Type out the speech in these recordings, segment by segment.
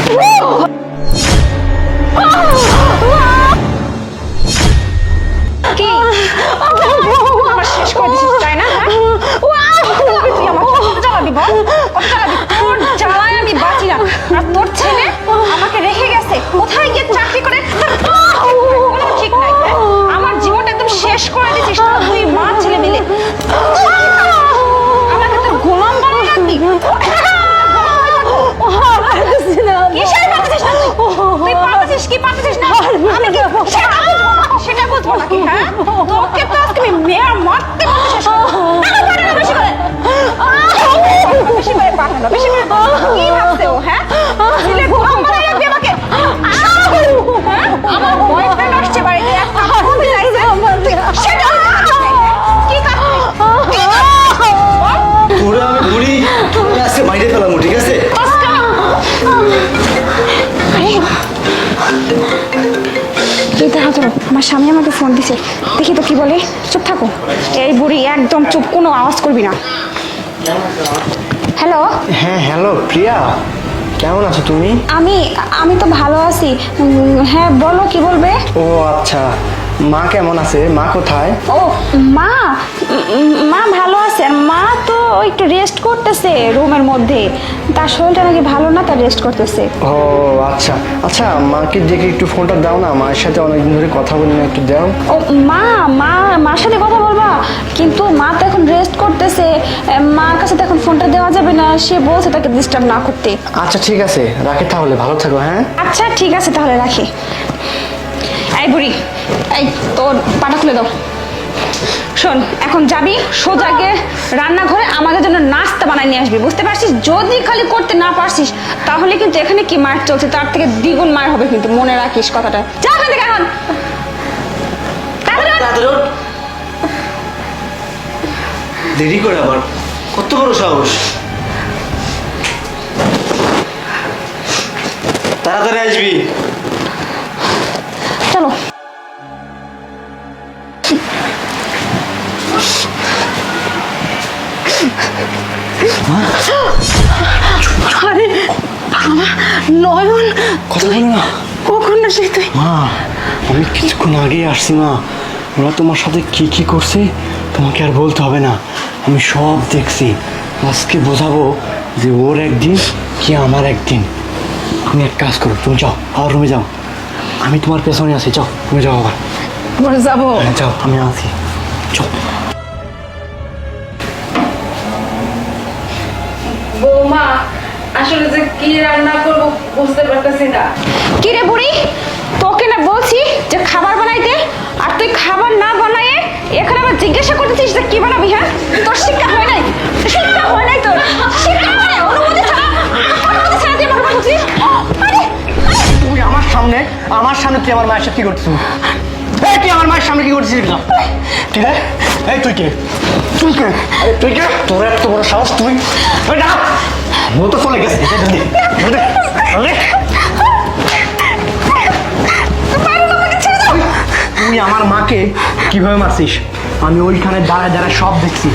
কি আমার শেষ করে দিছিস তাই না? তুই আমার কত জ্বালা দিব, কত জ্বালা দিব, তোর জ্বালায় আমি বাঁচি না। আর তোর ছেলে আমাকে রেখে গেছে, কোথায় গিয়ে চাকরি করে কোনো ঠিক নাই। আমার জীবনটা একদম শেষ করে দিছিস তুই মা ছেলে মিলে। আমাকে তোর গোলাম বানিয়ে রাখবি। কিসের পারছিস না তুই পারছিস কি পারছিস না? আমি কি সেটা বুঝবো নাকি? হ্যাঁ, তোকে তো আজকে আমি মেয়ে মারতে মারতে শেষ করবো। বেশি করে বেশি করে পাঠানো, বেশি করে কি ভাবছে ও? হ্যাঁ, ছেলে গোলাম বানিয়ে রাখবি আমাকে। আমার বয়ফ্রেন্ড আসছে বাড়িতে, একটা ফোন দিয়েছে সেটা কি তোরে আমি ধরি, তোরে আজকে বাইরে ফেলামু, ঠিক আছে? আমার স্বামী আমাকে ফোন দিছে, দেখি তো কি বলে। চুপ থাকো, এই বুড়ি একদম চুপ, কোনো আওয়াজ করবি না। হ্যালো। হ্যাঁ হ্যালো প্রিয়া, কেমন আছো তুমি? আমি তো ভালো আছি। হ্যাঁ বলো, কি বলবে? ও আচ্ছা, মা কেমন আছে? মা কোথায়? ও মা, মা ভালো আছে। আর মা তো একটু রেস্ট করতেছে রুমের মধ্যে, তার শরীরটা নাকি ভালো না, তার রেস্ট করতেছে। ও আচ্ছা আচ্ছা, মাকে দেখে একটু ফোনটা দাও না, মায়ের সাথে অনেকদিন ধরে কথা বলি না, একটু দাও। ও মার সাথে কথা বলবা, কিন্তু মা তো এখন রেস্ট করতেছে, মার কাছে তো এখন ফোনটা দেওয়া যাবে না, সে বলছে তাকে ডিস্টার্ব না করতে। আচ্ছা ঠিক আছে, রাখি তাহলে, ভালো থাকো। হ্যাঁ আচ্ছা ঠিক আছে, তাহলে রাখি। এই বুড়ি, এই তোর পাটা খুলে দাও। শোন, এখন যাবি সোজা গিয়ে রান্নাঘরে আমাদের জন্য নাস্তা বানাই নিয়ে আসবি, বুঝতে পারছিস? যদি খালি করতে না পারছিস তাহলে কিন্তু এখানে কি মার চলছে তার থেকে দ্বিগুণ মার হবে, কিন্তু মনে রাখিস কথাটা। যা এখান থেকে এখন। দেরি করে আবার, কত বড় সাহস! তাড়াতাড়ি আসবি। চলো। আরে আমার নয়ন, কথা বলো না। কখন আসলি তুই? মা, আমি কিছুক্ষণ আগেই আসছি মা। ওরা তোমার সাথে কি কি করছে তোমাকে আর বলতে হবে না, আমি সব দেখছি। আজকে বোঝাবো যে ওর একদিন কি আমার একদিন। তুমি এক কাজ করো, তুমি যাও, আর রুমে যাও, আমি তোমার পেছনে আছি। যাও, তুমি যাও আবার। মরে যাবো। হ্যাঁ, যাও, আমি আছি। যাও। বৌমা, আসলে যে কি রান্না করবো বুঝতে পারতেছি না। কি রে বুড়ি, তোকে না বলছি যে খাবার বানাইতে, আর তুই খাবার না বানায়ে এখানে আবার জিজ্ঞাসা করতেছিস যে কি বানাবি? হ্যাঁ, তোর শিক্ষা হয় নাই, শিক্ষা হয় নাই তোর, শিক্ষা হয় নাই। অনুমতি ছাড়া তুই আমার বলছিস? তুই আমার সামনে তুই আমার মায়ের সাথে কি করছিস? এই তুই আমার মায়ের সামনে কি করছিস? ঠিক আছে, এই তুই কে? তুই কে? তোর এত বড় সাহস! তুই ও তো চলে গেছে। তুই আমার মাকে কিভাবে মারছিস? আমি ওইখানে দাঁড়ায় দাঁড়ায় সব দেখছি।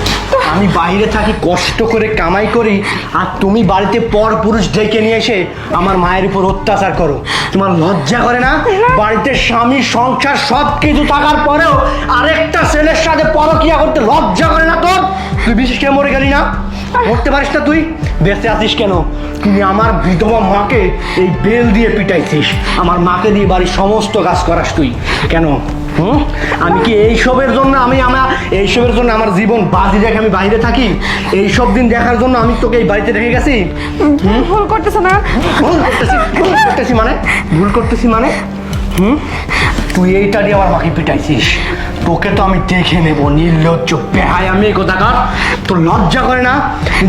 আমি বাইরে থাকি, কষ্ট করে কামাই করি, আর তুমি বাড়িতে পর পুরুষ ডেকে নিয়ে এসে আমার মায়ের উপর অত্যাচার করো। তোমার লজ্জা করে না? বাড়িতে স্বামী, সংসার সব কিছু থাকার পরেও আরেকটা ছেলের সাথে পরকিয়া করতে লজ্জা করে না তোর? তুই বিশেষ করে মরে গেলি না? মরতে পারিস না? তুই বেঁচে আছিস কেন? তুমি আমার বিধবা মাকে এই বেল দিয়ে পিটাইছিস, আমার মাকে দিয়ে বাড়ির সমস্ত কাজ করাস তুই কেন? আমি কি এইসবের জন্য এইসবের জন্য আমার জীবন বাজি রেখে আমি বাইরে থাকি? এইসব দিন দেখার জন্য আমি তোকে এই বাড়িতে রেখে গেছি? ভুল করতেছ না? ভুল করতেছি মানে তুই এইটা দিয়ে আমার মাকে পিটাইছিস। তোকে তো আমি দেখে নেবো, নির্লজ্জ বেহায় আমি কোথাকার। তোর লজ্জা করে না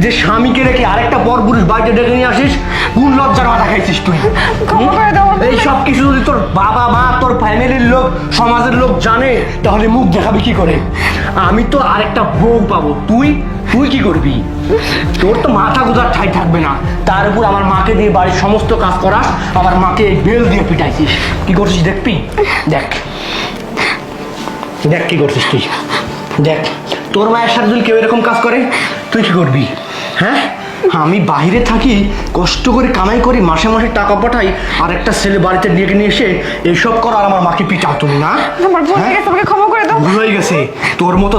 যে স্বামীকে রেখে আরেকটা পর পুরুষ বাড়িতে ডেকে নিয়ে আসিস? কোন লজ্জার মাথা খাইছিস তুই? এই সব কিছু যদি তোর বাবা মা, তোর ফ্যামিলির লোক, সমাজের লোক জানে তাহলে মুখ দেখাবি কি করে? আমি তো আরেকটা বউ পাবো, তুই কি করবি? তোর তো মাথা গোজার ঠাই থাকবে না। তার উপর আমার মাকে দিয়ে বাড়ির সমস্ত কাজ করাস, আমার মাকে এই বেল দিয়ে পিটাইছিস। কি করছিস দেখবি? দেখ কি করছিস তুই, দেখ। তোর মায়ের সাথে যদি কেউ এরকম কাজ করে তুই কি করবি? হ্যাঁ, আমি বাইরে থাকি, কষ্ট করে কামাই করি, মাসে মাসে টাকা পাঠাই, আর একটা ছেলে বাড়িতে ডেকে নিয়ে এসে এইসব করো আর আমার মাকে পিটাও তুমি, না? আমার ভুল হয়ে গেছে, আমাকে ক্ষমা করে দাও। ভুল হয়ে গেছে। তোর মতো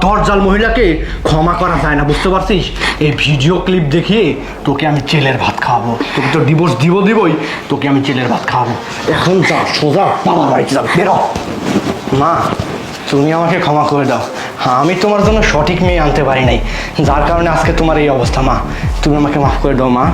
দরজাল মহিলাকে ক্ষমা করা যায় না, বুঝতে পারছিস? এই ভিডিও ক্লিপ দেখিয়ে তোকে আমি জেলের ভাত খাওয়াবো। তোকে তো ডিভোর্স দিবই, তোকে আমি জেলের ভাত খাওয়াবো। এখন যা, সোজা বাবার বাড়িতে যাও, বেরো। মা, তুমি আমাকে ক্ষমা করে দাও। হ্যাঁ, আমি তোমার জন্য সঠিক মেয়ে আনতে পারি নাই, যার কারণে আজকে তোমার এই অবস্থা। মা, তুমি আমাকে মাফ করে দাও মা।